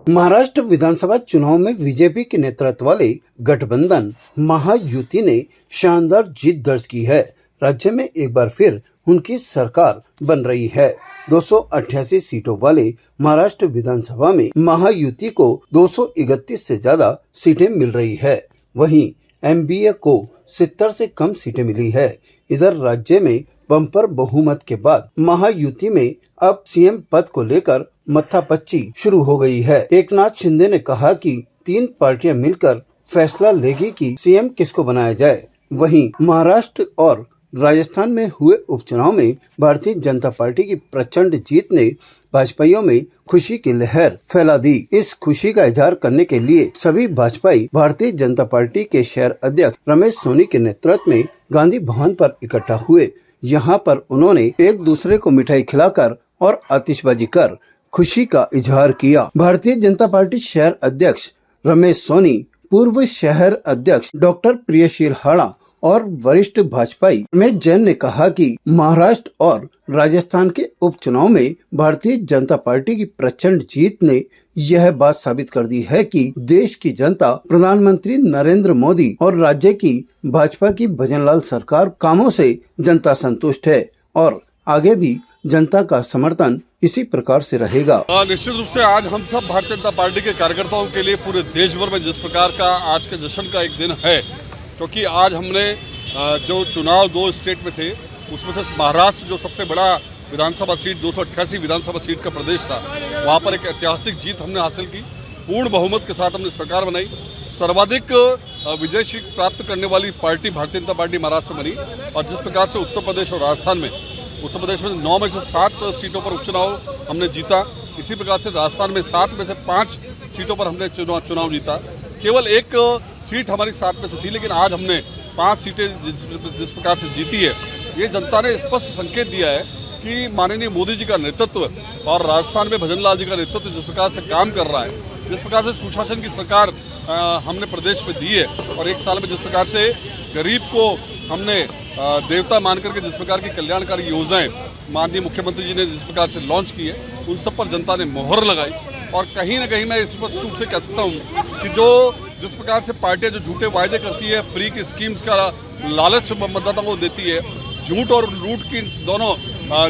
महाराष्ट्र विधानसभा चुनाव में बीजेपी के नेतृत्व वाले गठबंधन महायुति ने शानदार जीत दर्ज की है। राज्य में एक बार फिर उनकी सरकार बन रही है। 288 सीटों वाले महाराष्ट्र विधानसभा में महायुति को 231 से ज्यादा सीटें मिल रही है। वहीं एमबीए को 70 से कम सीटें मिली है। इधर राज्य में बम्पर बहुमत के बाद महायुति में अब सीएम पद को लेकर मत्थापच्ची शुरू हो गई है। एकनाथ शिंदे ने कहा कि 3 पार्टियां मिलकर फैसला लेगी कि सीएम किसको बनाया जाए। वहीं महाराष्ट्र और राजस्थान में हुए उपचुनाव में भारतीय जनता पार्टी की प्रचंड जीत ने भाजपाइयों में खुशी की लहर फैला दी। इस खुशी का इजहार करने के लिए सभी भाजपाई भारतीय जनता पार्टी के शहर अध्यक्ष रमेश सोनी के नेतृत्व में गांधी भवन पर इकट्ठा हुए। यहाँ पर उन्होंने एक दूसरे को मिठाई खिलाकर और आतिशबाजी कर खुशी का इजहार किया। भारतीय जनता पार्टी शहर अध्यक्ष रमेश सोनी, पूर्व शहर अध्यक्ष डॉक्टर प्रियशील हाड़ा और वरिष्ठ भाजपाई रमेश जैन ने कहा कि महाराष्ट्र और राजस्थान के उपचुनाव में भारतीय जनता पार्टी की प्रचंड जीत ने यह बात साबित कर दी है कि देश की जनता प्रधानमंत्री नरेंद्र मोदी और राज्य की भाजपा की भजनलाल सरकार कामों से जनता संतुष्ट है और आगे भी जनता का समर्थन इसी प्रकार से रहेगा। निश्चित रूप से आज हम सब भारतीय जनता पार्टी के कार्यकर्ताओं के लिए पूरे देश भर में जिस प्रकार का आज के जश्न का एक दिन है, क्योंकि आज हमने जो चुनाव 2 स्टेट में थे उसमें से महाराष्ट्र जो सबसे बड़ा विधानसभा सीट 288 विधानसभा सीट का प्रदेश था, वहाँ पर एक ऐतिहासिक जीत हमने हासिल की। पूर्ण बहुमत के साथ हमने सरकार बनाई। सर्वाधिक विजय सीट प्राप्त करने वाली पार्टी भारतीय जनता पार्टी महाराष्ट्र में बनी। और जिस प्रकार से उत्तर प्रदेश और राजस्थान में, उत्तर प्रदेश में 9 में से 7 सीटों पर उपचुनाव हमने जीता, इसी प्रकार से राजस्थान में 7 में से 5 सीटों पर हमने चुनाव जीता। केवल एक सीट हमारी 7 में से थी, लेकिन आज हमने 5 सीटें जिस प्रकार से जीती है, ये जनता ने स्पष्ट संकेत दिया है कि माननीय मोदी जी का नेतृत्व और राजस्थान में भजनलाल जी का नेतृत्व जिस प्रकार से काम कर रहा है, जिस प्रकार से सुशासन की सरकार हमने प्रदेश में दी है और एक साल में जिस प्रकार से गरीब को हमने देवता मान करके जिस प्रकार की कल्याणकारी योजनाएं माननीय मुख्यमंत्री जी ने जिस प्रकार से लॉन्च की है, उन सब पर जनता ने मोहर लगाई। और कहीं ना कहीं मैं स्पष्ट रूप से कह सकता हूँ कि जिस प्रकार से पार्टियां जो झूठे वायदे करती है, फ्री की स्कीम्स का लालच मतदाताओं को देती है, झूठ और लूट की दोनों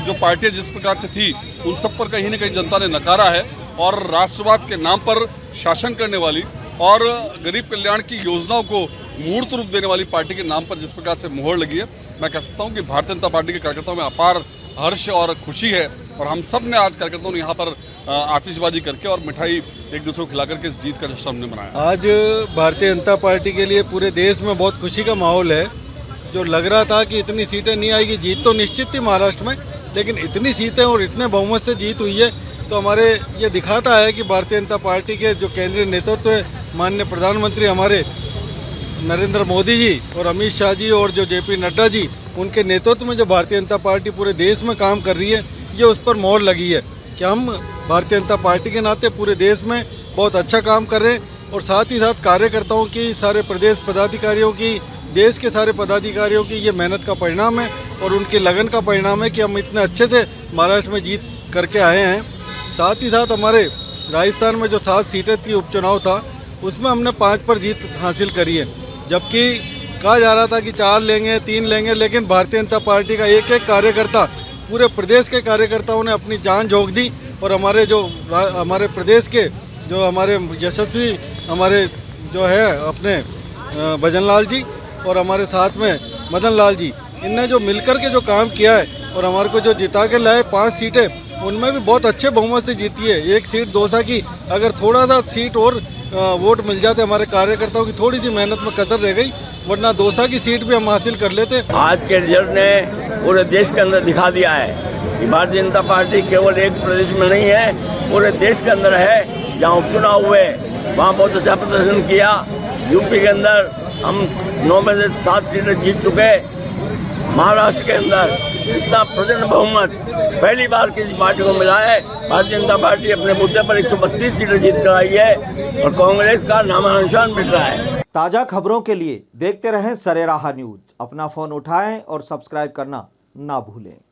जो पार्टियां जिस प्रकार से थी, उन सब पर कहीं ना कहीं जनता ने नकारा है। और राष्ट्रवाद के नाम पर शासन करने वाली और गरीब कल्याण की योजनाओं को मूर्त रूप देने वाली पार्टी के नाम पर जिस प्रकार से मोहर लगी है, मैं कह सकता हूं कि भारतीय जनता पार्टी के कार्यकर्ताओं में अपार हर्ष और खुशी है। और हम सब ने आज कार्यकर्ताओं ने यहाँ पर आतिशबाजी करके और मिठाई एक दूसरे को खिला करके इस जीत का जश्न हमने मनाया। आज भारतीय जनता पार्टी के लिए पूरे देश में बहुत खुशी का माहौल है। जो लग रहा था कि इतनी सीटें नहीं आएगी, जीत तो निश्चित थी महाराष्ट्र में, लेकिन इतनी सीटें और इतने बहुमत से जीत हुई है, तो हमारे ये दिखाता है कि भारतीय जनता पार्टी के जो केंद्रीय नेतृत्व है, माननीय प्रधानमंत्री हमारे नरेंद्र मोदी जी और अमित शाह जी और जो जेपी नड्डा जी, उनके नेतृत्व में जो भारतीय जनता पार्टी पूरे देश में काम कर रही है, ये उस पर मोहर लगी है कि हम भारतीय जनता पार्टी के नाते पूरे देश में बहुत अच्छा काम कर रहे हैं। और साथ ही साथ कार्यकर्ताओं की, सारे प्रदेश पदाधिकारियों की, देश के सारे पदाधिकारियों की ये मेहनत का परिणाम है और उनकी लगन का परिणाम है कि हम इतने अच्छे से महाराष्ट्र में जीत करके आए हैं। साथ ही साथ हमारे राजस्थान में जो 7 सीटें थी उपचुनाव था, उसमें हमने 5 पर जीत हासिल करी है, जबकि कहा जा रहा था कि 4 लेंगे, 3 लेंगे, लेकिन भारतीय जनता पार्टी का एक एक कार्यकर्ता, पूरे प्रदेश के कार्यकर्ताओं ने अपनी जान झोंक दी। और हमारे प्रदेश के जो हमारे यशस्वी हमारे जो है अपने भजनलाल जी और हमारे साथ में मदन लाल जी, इनने जो मिलकर के जो काम किया है और हमारे को जो जिता के लाए 5 सीटें, उनमें भी बहुत अच्छे बहुमत से जीती है। एक सीट दौसा की, अगर थोड़ा सा सीट और वोट मिल जाते, हमारे कार्यकर्ताओं की थोड़ी सी मेहनत में कसर रह गई, वरना दौसा की सीट भी हम हासिल कर लेते। आज के रिजल्ट ने पूरे देश के अंदर दिखा दिया है कि भारतीय जनता पार्टी केवल एक प्रदेश में नहीं है, पूरे देश के अंदर है। जहाँ उपचुनाव हुए वहाँ बहुत अच्छा प्रदर्शन किया। यूपी के अंदर हम 9 में से 7 सीटें जीत चुके। महाराष्ट्र के अंदर इतना प्रचंड बहुमत पहली बार किसी पार्टी को मिला है। भारतीय जनता पार्टी अपने मुद्दे पर 132 सीटें जीत कर आई है और कांग्रेस का नामांकन मिट रहा है। ताज़ा खबरों के लिए देखते रहें सरेराह न्यूज। अपना फोन उठाएं और सब्सक्राइब करना ना भूलें।